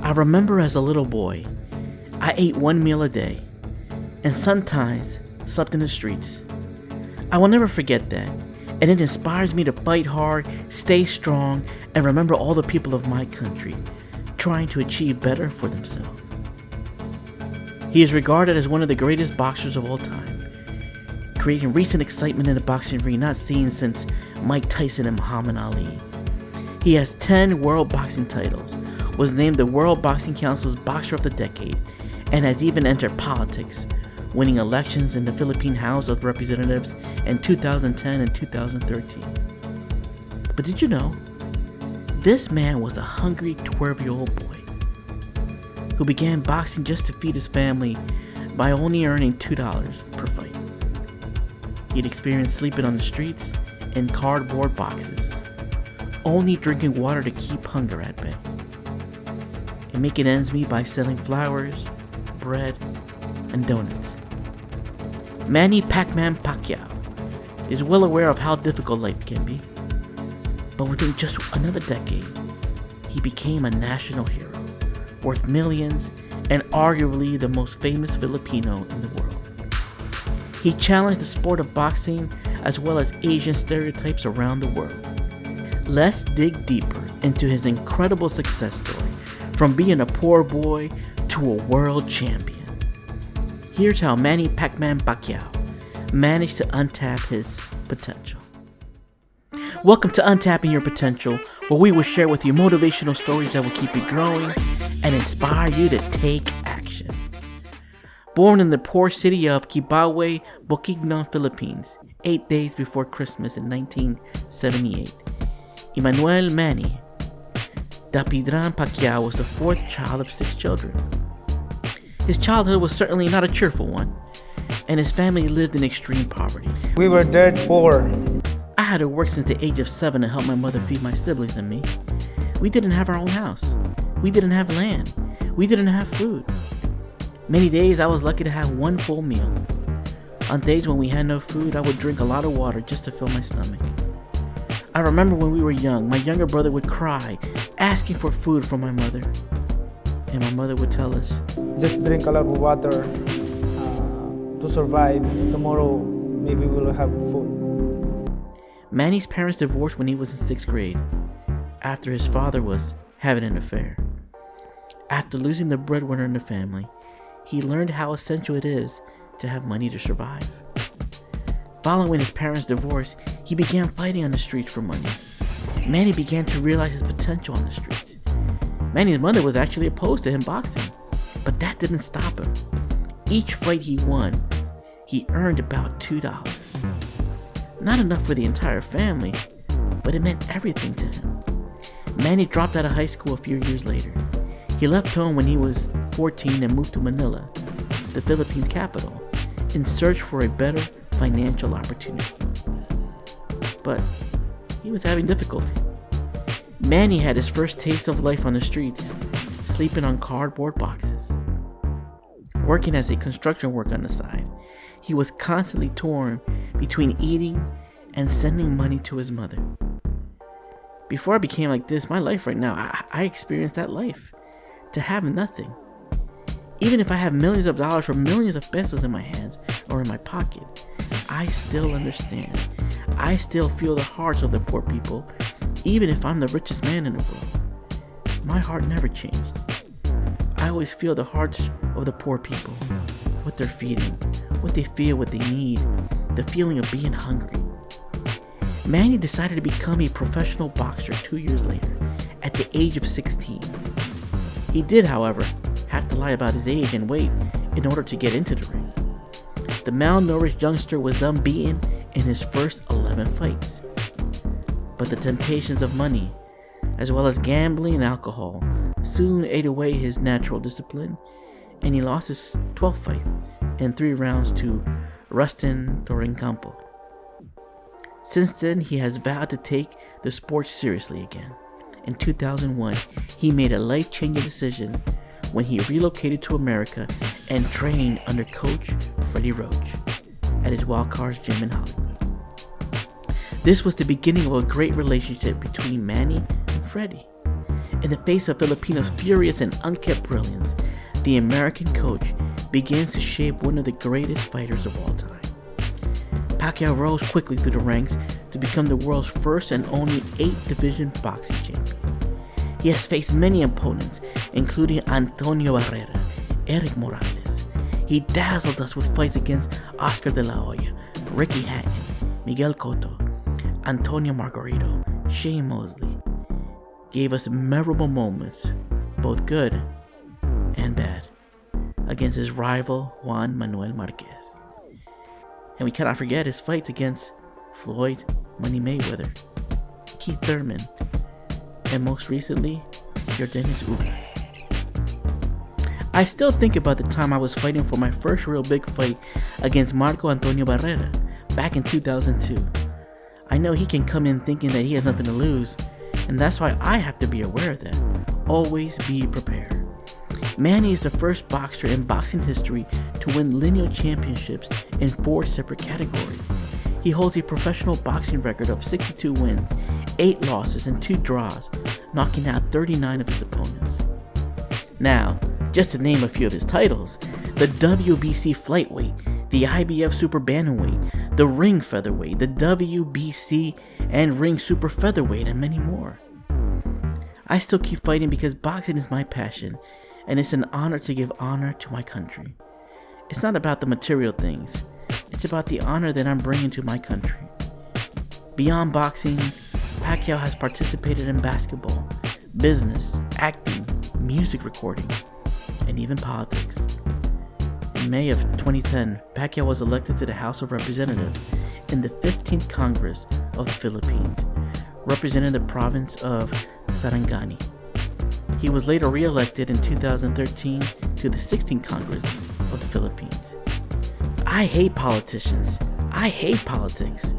I remember as a little boy, I ate one meal a day and sometimes slept in the streets. I will never forget that, and it inspires me to fight hard, stay strong, and remember all the people of my country trying to achieve better for themselves. He is regarded as one of the greatest boxers of all time, creating recent excitement in the boxing ring not seen since Mike Tyson and Muhammad Ali. He has 10 world boxing titles, was named the World Boxing Council's Boxer of the Decade, and has even entered politics, winning elections in the Philippine House of Representatives in 2010 and 2013. But did you know, this man was a hungry 12-year-old boy who began boxing just to feed his family by only earning $2 per fight. He'd experienced sleeping on the streets in cardboard boxes, only drinking water to keep hunger at bay, and making ends meet by selling flowers, bread, and donuts. Manny Pacman Pacquiao is well aware of how difficult life can be, but within just another decade, he became a national hero, worth millions and arguably the most famous Filipino in the world. He challenged the sport of boxing as well as Asian stereotypes around the world. Let's dig deeper into his incredible success story, from being a poor boy to a world champion. Here's how Manny Pacman Pacquiao managed to untap his potential. Welcome to Untapping Your Potential, where we will share with you motivational stories that will keep you growing and inspire you to take action. Born in the poor city of Kibawe, Bukidnon, Philippines, 8 days before Christmas in 1978, Emmanuel Manny Dapidran Pacquiao was the fourth child of 6 children. His childhood was certainly not a cheerful one, and his family lived in extreme poverty. We were dirt poor. I had to work since the age of 7 to help my mother feed my siblings and me. We didn't have our own house. We didn't have land. We didn't have food. Many days I was lucky to have one full meal. On days when we had no food, I would drink a lot of water just to fill my stomach. I remember when we were young, my younger brother would cry, asking for food from my mother. And my mother would tell us, Just drink a lot of water to survive. Tomorrow, maybe we'll have food. Manny's parents divorced when he was in 6th grade, after his father was having an affair. After losing the breadwinner in the family, he learned how essential it is to have money to survive. Following his parents' divorce, he began fighting on the streets for money. Manny began to realize his potential on the streets. Manny's mother was actually opposed to him boxing, but that didn't stop him. Each fight he won, he earned about $2. Not enough for the entire family, but it meant everything to him. Manny dropped out of high school a few years later. He left home when he was 14 and moved to Manila, the Philippines capital, in search for a better financial opportunity. But he was having difficulty. Manny had his first taste of life on the streets, sleeping on cardboard boxes. Working as a construction worker on the side, he was constantly torn between eating and sending money to his mother. Before I became like this, my life right now, I experienced that life. To have nothing. Even if I have millions of dollars or millions of pesos in my hands or in my pocket, I still understand. I still feel the hearts of the poor people, even if I'm the richest man in the world. My heart never changed. I always feel the hearts of the poor people, what they're feeling, what they feel, what they need, the feeling of being hungry. Manny decided to become a professional boxer 2 years later, at the age of 16. He did, however, have to lie about his age and weight in order to get into the ring. The malnourished youngster was unbeaten in his first 11 fights. But the temptations of money, as well as gambling and alcohol, soon ate away his natural discipline, and he lost his 12th fight in 3 rounds to Rustin Torincampo. Since then, he has vowed to take the sport seriously again. In 2001, he made a life-changing decision when he relocated to America and trained under coach Freddie Roach at his Wild Cards gym in Hollywood. This was the beginning of a great relationship between Manny and Freddie. In the face of Filipinos' furious and unkept brilliance, the American coach begins to shape one of the greatest fighters of all time. Pacquiao rose quickly through the ranks to become the world's first and only 8-division boxing champion. He has faced many opponents, including Antonio Barrera, Eric Morales. He dazzled us with fights against Oscar de la Hoya, Ricky Hatton, Miguel Cotto, Antonio Margarito, Shane Mosley. Gave us memorable moments, both good and bad, against his rival Juan Manuel Marquez. And we cannot forget his fights against Floyd Money Mayweather, Keith Thurman, and most recently, Yordenis Ugas. I still think about the time I was fighting for my first real big fight against Marco Antonio Barrera back in 2002. I know he can come in thinking that he has nothing to lose, and that's why I have to be aware of that. Always be prepared. Manny is the first boxer in boxing history to win lineal championships in 4 separate categories. He holds a professional boxing record of 62 wins, 8 losses, and 2 draws, knocking out 39 of his opponents. Now, just to name a few of his titles: the WBC Flightweight, the IBF Super Bantamweight, the Ring Featherweight, the WBC and Ring Super Featherweight, and many more. I still keep fighting because boxing is my passion, and it's an honor to give honor to my country. It's not about the material things, it's about the honor that I'm bringing to my country. Beyond boxing, Pacquiao has participated in basketball, business, acting, music recording, and even politics. In May of 2010, Pacquiao was elected to the House of Representatives in the 15th Congress of the Philippines, representing the province of Sarangani. He was later re-elected in 2013 to the 16th Congress of the Philippines. I hate politicians. I hate politics.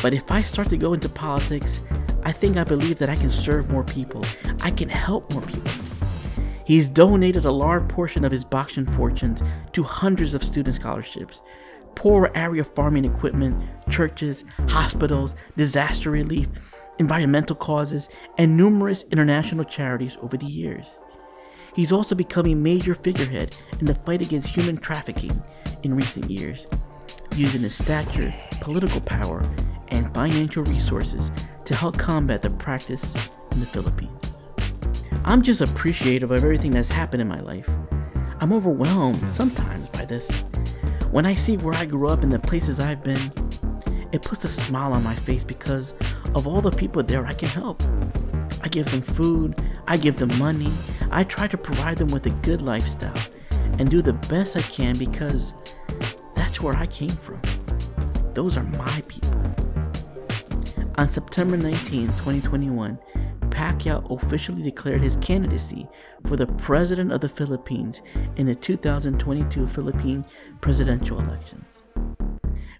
But if I start to go into politics, I believe that I can serve more people. I can help more people. He's donated a large portion of his boxing fortunes to hundreds of student scholarships, poor area farming equipment, churches, hospitals, disaster relief, environmental causes, and numerous international charities over the years. He's also become a major figurehead in the fight against human trafficking in recent years, using his stature, political power, and financial resources to help combat the practice in the Philippines. I'm just appreciative of everything that's happened in my life. I'm overwhelmed sometimes by this. When I see where I grew up and the places I've been, it puts a smile on my face because of all the people there I can help. I give them food, I give them money, I try to provide them with a good lifestyle and do the best I can because that's where I came from. Those are my people. On September 19, 2021, Pacquiao officially declared his candidacy for the President of the Philippines in the 2022 Philippine presidential elections.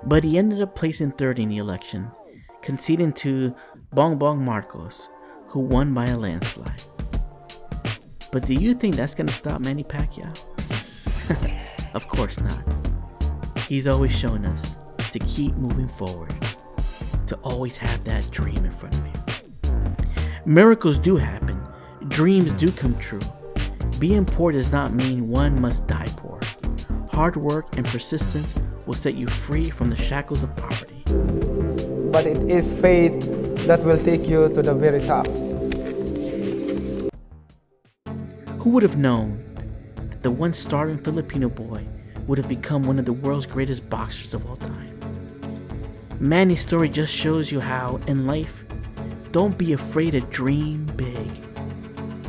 But he ended up placing third in the election, conceding to Bongbong Marcos, who won by a landslide. But do you think that's going to stop Manny Pacquiao? Of course not. He's always shown us to keep moving forward, to always have that dream in front of you. Miracles do happen. Dreams do come true. Being poor does not mean one must die poor. Hard work and persistence will set you free from the shackles of poverty. But it is faith that will take you to the very top. Who would have known that the once starving Filipino boy would have become one of the world's greatest boxers of all time? Manny's story just shows you how, in life, don't be afraid to dream big.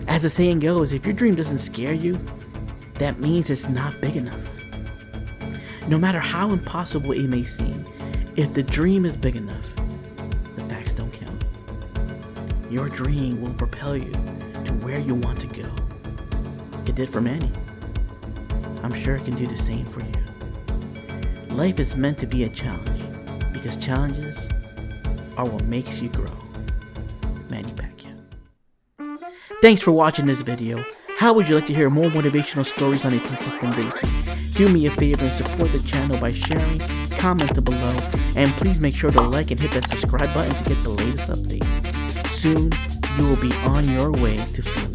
As the saying goes, if your dream doesn't scare you, that means it's not big enough. No matter how impossible it may seem, if the dream is big enough, the facts don't count. Your dream will propel you to where you want to go. It did for Manny. I'm sure it can do the same for you. Life is meant to be a challenge because challenges are what makes you grow. Manny Pacquiao. Thanks for watching this video. How would you like to hear more motivational stories on a consistent basis? Do me a favor and support the channel by sharing, comment below, and please make sure to like and hit that subscribe button to get the latest update. Soon, you will be on your way to feeling